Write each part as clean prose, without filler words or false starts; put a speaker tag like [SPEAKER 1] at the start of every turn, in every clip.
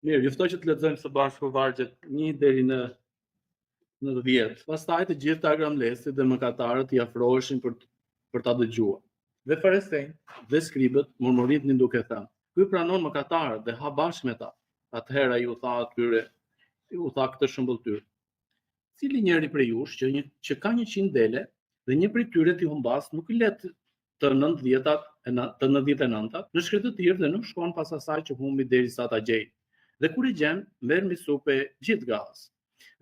[SPEAKER 1] Mirë, juftoj që të lexojmë së bashku vargjet 1 deri në 10. Pastaj të gjithë agramlesit dhe mëkatarët i afroheshin për ta dëgjuar. Dhe farisejt dhe skribët murmuritnin duke thënë: "Ky pranon mëkatarët dhe ha bashkë me ta." Atëherë ai u tha këtë shembull tyre: "Cili njeri prej jush që ka 100 dele dhe një prej tyre t'i humbas, nuk I let të 99 në shkretë të tjerë dhe nuk shkon pas asaj që humbi derisa ta gjejë. Dhe kur I gjen, merr mbi supe gjithë gaz.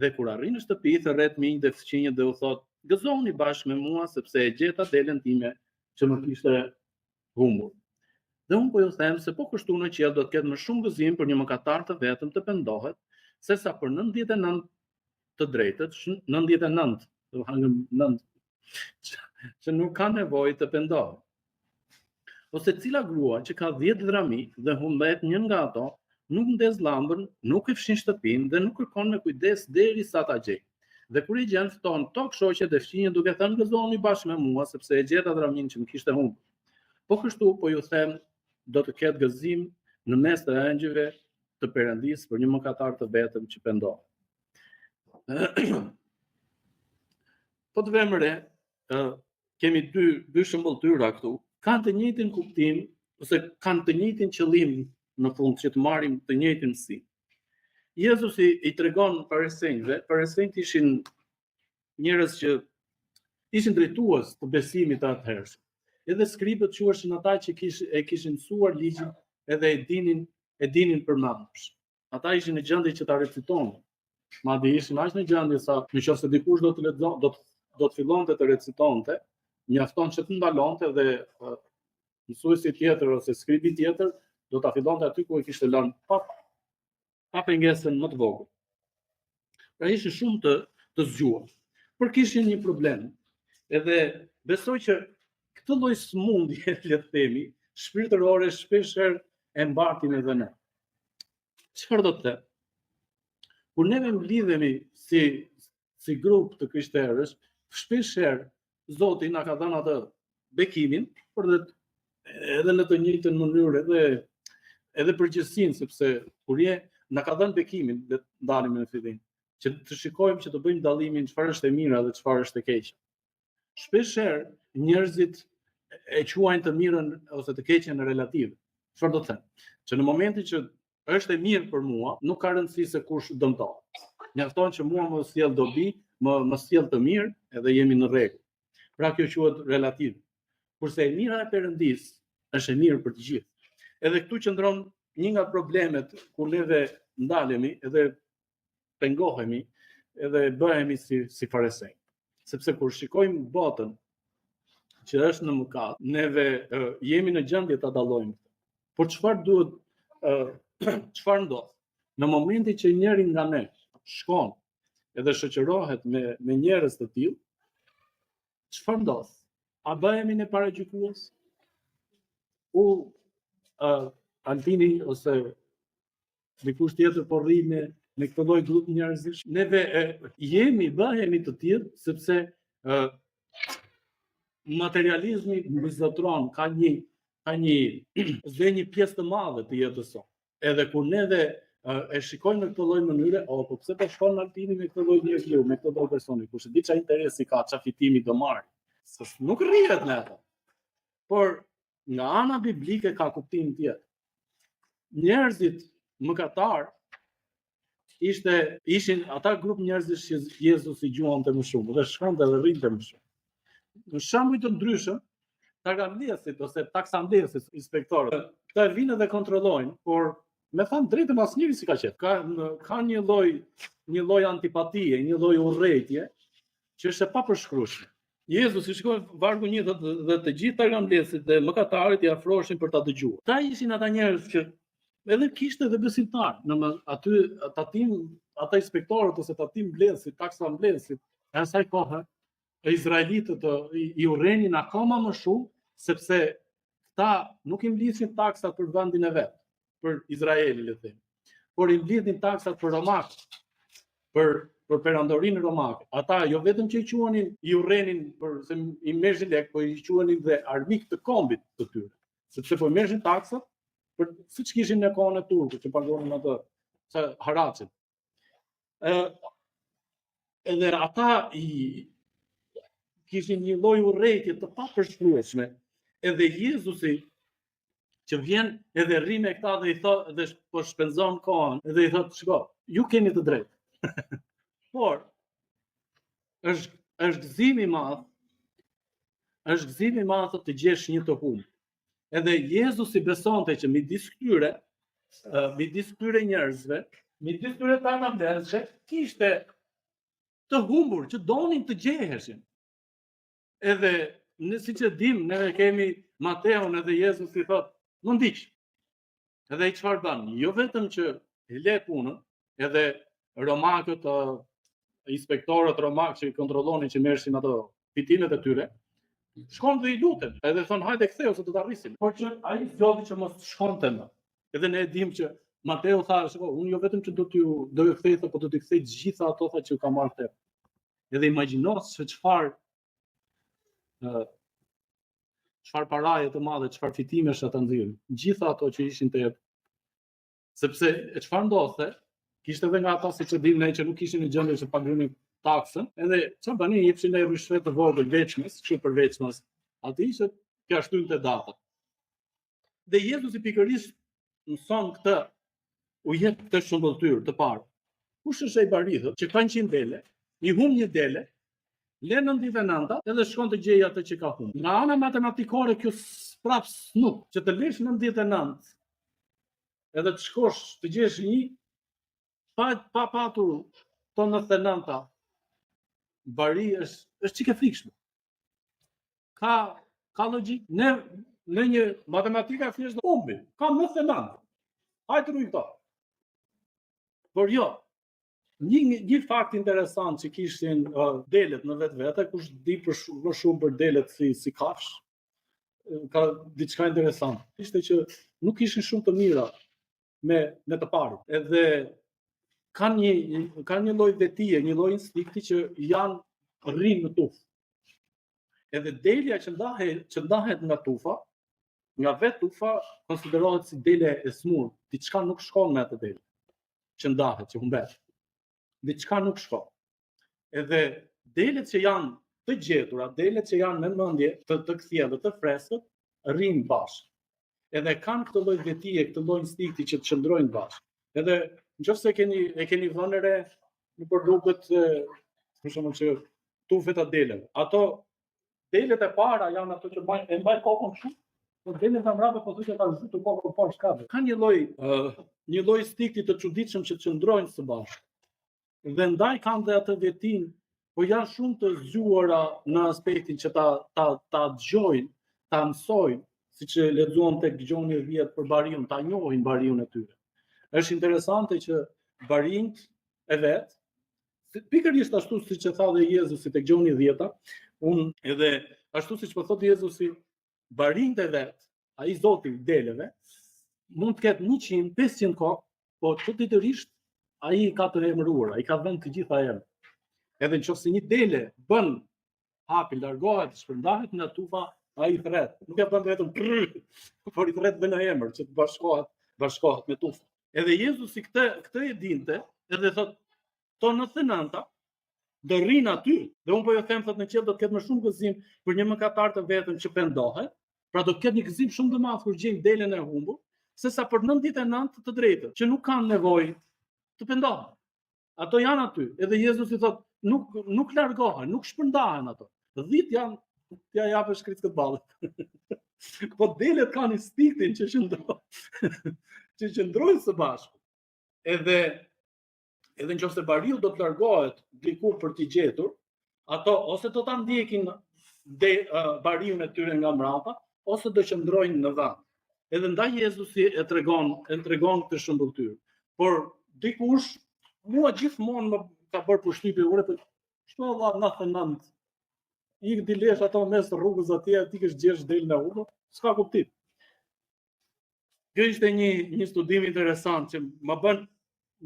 [SPEAKER 1] Dhe kur arrin në shtëpi, thërret minj dhe fëqinjët dhe u thot: Gëzoni bashkë me mua sepse e gjeta delen time që më kishte humbur. Dhe unë po ju them se po kështu në qiell do të ketë më shumë gëzim për një mëkatar të vetëm të pendohet, sesa për 99 të drejtët, 99, që nuk ka nevojë të pendohet. Ose cila grua që ka 10 drami dhe humbet një nga ato, nuk ndez llambën, nuk I fshin shtëpinë dhe nuk kërkon me kujdes derisa ta gjejë. Dhe kur I gjen, fton tok shoqet e fqinjet duke thënë: Gëzoni bashkë me mua sepse e gjeta dramin që më kishte humbur. Po kështu po ju them, do të ketë gëzim në mes të engjëjve të Perëndisë për një mëkatar të vetëm që pendohet. Po të vëmë re, kemi dy shëmbulltyra këtu, kanë të njëjtin kuptim ose kanë të njëjtin qëllim në fund, që të marrim të njëjtin mësim. Jezusi I tregon farisejve, farisejt ishin njerëz që ishin drejtues të besimit të atëhershëm. Edhe skribët quheshin ata që kishin mësuar ligjin edhe e dinin përmendësh. Ata ishin në gjendje që ta recitonin. Madje ishin aq në gjendje sa nëse dikush do të fillonte të recitonte, mjafton që të ndalonte dhe mësuesi tjetër ose skribi tjetër do ta fillonte aty ku e kishte lënë pa pengesën më të vogël. Pra ishin shumë të zgjuar. Por kishin një problem. Edhe besoj që këtë lloj smundje, le të themi, shpirtërore shpeshherë e mbartin edhe ne. Çfarë do të them? Kur neve mblidhemi si grup të krishterësh, shpeshherë Zoti na ka dhënë atë bekimin, por edhe në të njëjtën mënyrë edhe përgjegjësinë, sepse kur na ka dhënë bekimin, le të ndalim në fillim, që të shikojmë që të bëjmë dallimin çfarë është e mira dhe çfarë është e keqja. Shpeshherë njerëzit e quajnë të mirën ose të keqen relative. Çfarë do të them? Që në momentin që është e mirë për mua, nuk ka rëndësi se kush dëmtohet. Mjafton që mua më sjell dobi, më sjell të mirë, edhe jemi në rregull. Pra kjo quhet relativ. Kurse e mira e Perëndisë është e mirë për të gjithë. Edhe këtu qëndron një nga problemet kur neve ndalemi edhe pengohemi edhe bëhemi si farisej. Sepse kur shikojmë botën që është në mëkat, neve jemi në gjendje ta dallojmë. Por çfarë ndodh? Në momentin që njëri nga ne shkon edhe shoqërohet me njerëz të tillë, çfarë ndodh? A bëhemi ne paragjykues? Altini ose dikush tjetër po rri me këtë lloj grup njerëzish. Neve bëhemi të tillë sepse materializmi mbizotron, ka një pjesë të madhe të jetës sonë. Edhe kur neve e shikojmë në këtë lloj mënyre, po pse po shkon Altini me këtë lloj njeriu, me këtë lloj personi, kush e di çfarë interesi ka, çfarë fitimi do marrë. Nuk rrihet me ato. Por nga ana biblike ka kuptim tjetër. Njerëzit mëkatar ishin ata grup njerëzish që Jezusi gjuante më shumë dhe shkonte dhe rrinte më shumë. Në shembuj të ndryshëm, tagamdhësit ose taksamdhësit, inspektorët, këta vinë dhe kontrollojnë, por me thënë drejtën asnjëri si ka qenë. Ka një lloj antipatie, një lloj urrëtie që është e papërshkrueshme. Jezusi, shikoj vargu 1 dhe të gjithë tagamdhësit dhe mëkatarët I afroheshin për ta dëgjuar. Ta ishin ata njerëz që edhe kishte edhe besimtar, aty ata inspektorët ose tatim mbledhësit, taksa mbledhësit, e asaj kohe izraelitët I urrenin akoma më shumë, sepse ta nuk I mblidhin taksat për vendin e vet, për Izraelin, le të themi, por I mblidhin taksat për romakët, për perandorinë romake. Ata jo vetëm që I urrenin për se I merrshin lek, po I quhenin dhe armik të kombit të tyre, sepse po merrshin taksat për siç kishin në kohën e turkut që pagonin atë sa haracin. Edhe ata kishin një lloj urrëtie të papërshkrueshme. Edhe Jezusi që vjen edhe rri me këta dhe i thot dhe po shpenzon kohën edhe i thot, shiko, ju keni të drejtë. Por është gëzim i madh, është gëzim i madh të gjesh një të humbur. Edhe Jezusi besonte që midis këtyre njerëzve, midis këtyre tarnabezëve, kishte të humbur që donin të gjeheshin. Edhe siç e dim, ne kemi Mateun edhe Jezusi thot, më ndiq. Edhe i çfarë bën? Jo vetëm që i le punën, edhe romakët, inspektorët romak që i kontrollonin që merrshin ato fitimet e tyre, shkon dhe i luten, edhe thon hajde ktheu se do ta rrisim. Por që ai zgjodhi që mos shkonte më. Edhe ne e dim që Mateu tha, shiko, unë jo vetëm që do ju kthej, po do t'i kthej të gjitha ato që u ka marrë te. Edhe imagjino se çfarë paraje të madhe, çfarë fitimesh ata nxirrin. Gjitha ato që ishin te jep. Sepse çfarë ndodhte, kishte edhe nga ata siç e dim ne që nuk kishin në gjendje që pagunin taksën, edhe çfarë banin, i jepshin ai rishfet të vogël veçmës, kështu për veçmës. Atë ishte t'ia shtynte datën. Dhe Jezusi pikërisht mëson këtë, u jep këtë shëmbëltyr të parë. Kush është ai baridhët që ka 100 dele, i humb një dele, le 99 edhe shkon të gjejë atë që ka humbur. Nga ana matematikore kjo prap nuk, që të lesh 99 edhe të shkosh të gjesh një pa patur to 99 bari është çike frikshme. Ka logjik. Ne në një matematika thjesht humbi. Ka 99. Hajde rruj këto. Por jo. Një fakt interesant që kishin delet në vetvete, kush di më shumë për delet si kafsh, ka diçka interesant. Ishte që nuk ishin shumë të mira me të parë. Edhe kanë një lloj vetie, një lloj instinkti që janë rrinë në tufë. Edhe delja që ndahet nga tufa, nga vetë tufa, konsiderohet si dele e smur. Diçka nuk shkon me atë dele që ndahet, që humbet. Diçka nuk shkon. Edhe delet që janë të gjetura, delet që janë me mendje të kthjellë, të freskët, rrinë bashkë. Edhe kanë këtë lloj vetie, këtë lloj instinkti që të qëndrojnë bashkë. Edhe nëse e keni vënë re në produktet, për shembull që tufet atë deleve. Ato delet e para janë ato që mbajnë kokën kështu, por delet e mbrapa po thotë ka zhytur kokën poshtë kafe. Ka një lloj instinkti të çuditshëm që qëndrojnë së bashku. Dhe ndaj kanë dhe atë vetin, po janë shumë të zgjuara në aspektin që ta dëgjojnë, ta mësojnë, siç e lexuam tek Gjoni 10 për bariun, ta njohin bariun e tyre. Është interesante që barinjt e vet, pikërisht ashtu siç e tha dhe Jezusi tek Gjoni 10, unë edhe ashtu siç po thotë Jezusi, barinjt e vet, ai Zoti i deleve, mund të ketë 100, 500 kokë, po çuditërisht ai ka të emëruar, ai ka vënë të gjitha emër. Edhe nëse një dele bën hapi, largohet, shpërndahet nga tufa, ai i thret. Nuk e bën vetëm por i thret me një emër që të bashkohet me tufën. Edhe Jezusi këtë e dinte, edhe thot, to 99 do rrin aty. Dhe unë po ju them, thot, në qiell do të ketë më shumë gëzim për një mëkatar të vetëm që pendohet, pra do të ketë një gëzim shumë të madh kur gjejnë delen e humbur, sesa për 99 të drejtë që nuk kanë nevojë të pendohen. Ato janë aty. Edhe Jezusi thot, nuk largohen, nuk shpërndahen ato. 10 janë, t'ja japësh krickët ballit. Po delet kanë instinktin që qëndrojnë së bashku. Edhe nëse bariu do të largohet diku për t'i gjetur, ato ose do ta ndjekin bariun e tyre nga mbrapa, ose do qëndrojnë në vend. Edhe ndaj Jezusi e tregon këtë shëmbëltyr. Por dikush mua gjithmonë më ka bërë përshtypje ure për çfarë valla 99. I dilesh ato mes rrugës atje, ti ke gjesh del në urë, s'ka kuptim. Kjo ishte një studim interesant që më bën,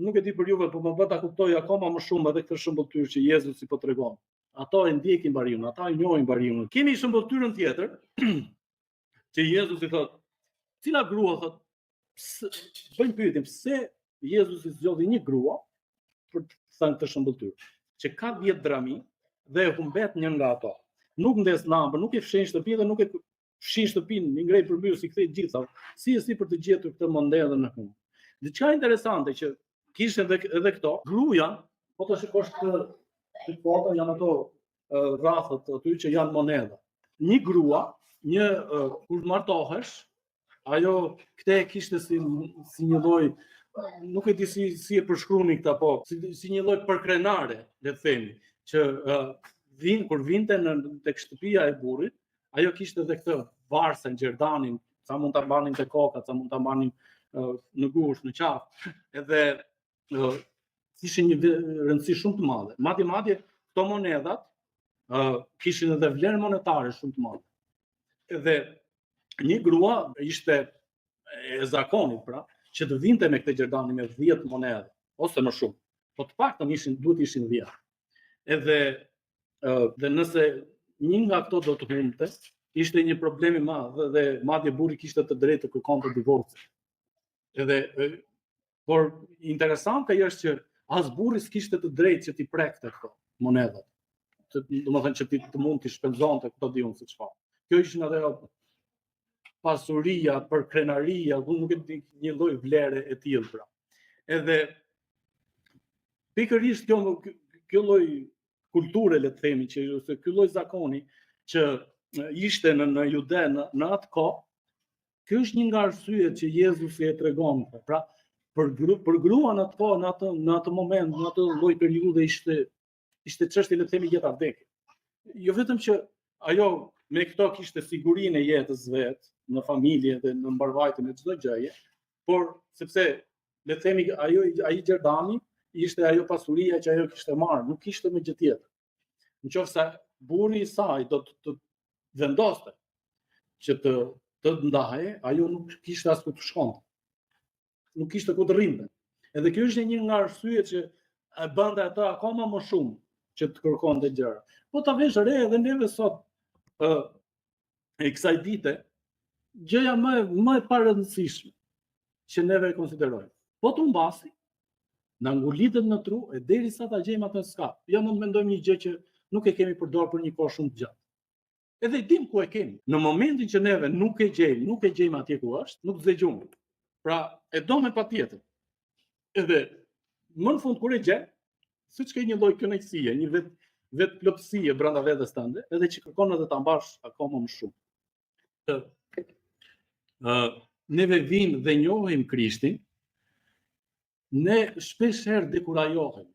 [SPEAKER 1] nuk e di për juve, por më bën ta kuptoj akoma më shumë edhe këtë shëmbëltyr që Jezusi po tregon. Ato e ndjekin bariun, ata e njohin bariun. Kemi shëmbëtyrën tjetër që Jezusi thotë, cila grua thotë, bëjnë pyetjen, pse Jezusi zgjodhi një grua për të thënë këtë shëmbëltyrë, që ka 10 drami dhe e humbet një nga ato. Nuk ndes lambën, nuk e fshin shtëpinë dhe nuk e fshin shtëpinë, i ngrej përmbyr si kthej gjitha. Si për të gjetur këtë monedhë në fund. Diçka interesante që kishte edhe këto, gruaja, po të shikosh këtë foto, janë ato rrafët aty që janë monedha. Një grua, kur martohesh, ajo këtë kishte si një lloj, nuk e di si e përshkruni këta, po si një lloj përkrenare, le të themi, që kur vinte tek shtëpia e burrit, ajo kishte edhe këtë varsen, gjerdanin, sa mund ta mbanin te koka, sa mund ta mbanin në gusht, në qafë, edhe kishin një rëndësi shumë të madhe. Madje këto monedhat kishin edhe vlerë monetare shumë të madhe. Edhe një grua ishte e zakonit, pra, që të vinte me këtë gjerdani me 10 monedha, ose më shumë. Po të paktën duhet ishin 10. Dhe nëse një nga këto do të humbte, ishte një problem i madh dhe madje burri kishte të drejtë të kërkonte divorcin. Por interesante është që as burri s'kishte të drejtë që t'i prekte këto monedhat. Domethënë që të mund t'i shpenzonte këto diun se çfarë. Kjo ishin ato pasuria, përkrenaria, nuk e di, një lloj vlere e tillë pra. Edhe pikërisht kjo lloj kulture, le të themi, që ose ky lloj zakoni që ishte në Jude në atë kohë, kjo është një nga arsyet që Jezusi e tregon. Pra, për gruan atë kohë, në atë moment, në atë lloj periudhe ishte çështje, le të themi, jeta vdekje. Jo vetëm që ajo me këto kishte sigurinë e jetës vet, në familje dhe në mbarvajtjen e çdo gjëje, por sepse le të themi ai gjerdani ishte ajo pasuria që ajo kishte marrë, nuk kishte më gjë tjetër. Nëse burri i saj do të vendoste që të ndaje, ajo nuk kishte as ku të shkonte. Nuk kishte ku të rrinte. Edhe kjo është një nga arsyet që e bënte atë akoma më shumë që të kërkonte gjëra. Po ta vesh re edhe neve sot e kësaj dite, gjëja më e parëndësishme që neve e konsiderojmë. Po të mbasi, na ngulitet në tru e derisa ta gjejmë atë skap. Ja mund të mendojmë një gjë që nuk e kemi përdorur për një kohë shumë të gjatë. Edhe dim ku e kemi. Në momentin që neve nuk e gjejmë atje ku është, nuk zgjegjum. Pra, e do me patjetër. Edhe më në fund kur e gjen, siç ke një lloj kënaqësie, një vetë plotësie brenda vetes tënde, edhe që kërkon edhe ta mbash akoma më shumë. Neve vim dhe njohim Krishtin, ne shpesh herë dekurajohemi,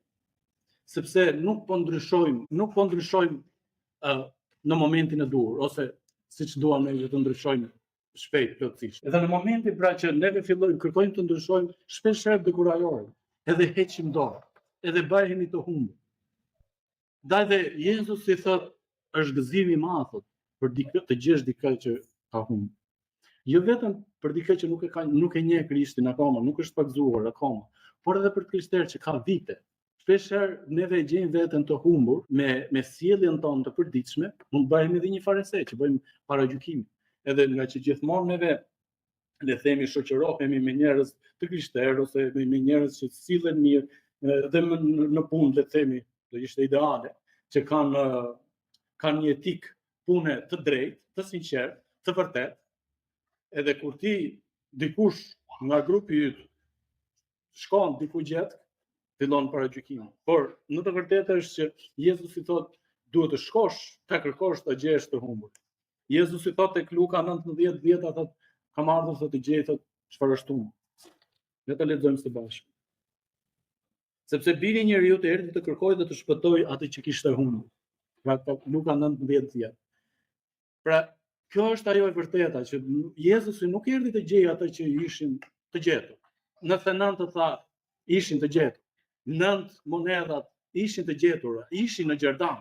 [SPEAKER 1] sepse nuk po ndryshojmë në momentin e duhur, ose siç duam ne të ndryshojmë shpejt plotësisht. Edhe në momentin pra që neve kërkojmë të ndryshojmë, shpesh herë dekurajohemi, edhe heqim dorë, edhe bëhemi të humbur. Ndaj dhe Jezusi thotë, është gëzim i madh për të gjesh dikë që ka humbur. Jo vetëm për dikë që nuk e njeh Krishtin akoma, nuk është pagzuar akoma, por edhe për krishterë që ka vite. Shpesh herë neve gjejmë veten të humbur me sjelljen tonë të përditshme, mund bëhemi edhe një farese që bëjmë paragjykim. Edhe nga që gjithmonë neve le themi shoqërohemi me njerëz të krishterë ose me njerëz që sillen mirë dhe në punë, le themi, do ishte ideale, që kanë një etik pune të drejtë, të sinqertë, të vërtetë. Edhe kur ti dikush nga grupi yt shkon diku gjatë, fillon paragjykimin. Por në të vërtetë është që Jezusi thotë duhet të shkosh ta kërkosh të gjesh të humbur. Jezusi thotë tek Luka 19:10 thotë kam ardhur të gjej thotë çfarë është humbur. Le ta lexojmë së bashku. Sepse biri i njeriu të erdhi të kërkojë dhe të shpëtojë atë që kishte humbur. Pra Luka 19:10. Pra kjo është ajo e vërteta, që Jezusi nuk erdhi të gjejë atë që ishin të gjetur. 99 të tha ishin të gjetur. 9 monedhat ishin të gjetura, ishin në gjerdan.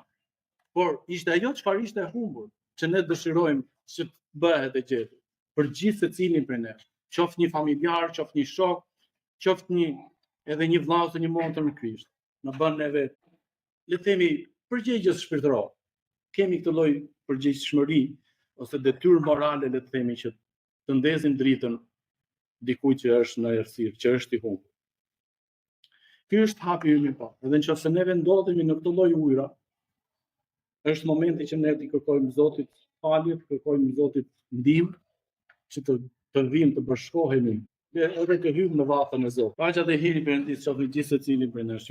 [SPEAKER 1] Por ishte ajo çfarë ishte e humbur, që ne dëshirojmë që të bëhet e gjetur. Për gjithë secilin prej nesh. Qoftë një familjar, qoftë një shok, qoftë edhe një vëlla ose një motër në Krisht. Na bën neve, le të themi, përgjegjës shpirtërore. Kemi këtë lloj përgjegjëshmëri ose detyrë morale, le të themi, që të ndezim dritën dikujt që është në errësirë, që është i humbur. Ky është hapi ynë i parë. Edhe nëse ne vendodhemi në këtë lloj ujëra, është momenti që ne t'i kërkojmë Zotit falje, të kërkojmë Zotit ndihmë, që të vijmë të bashkohemi edhe të hyjmë në vatën e Zotit. Paqja dhe hiri Perëndis qoftë me gjithë secilin prej nesh.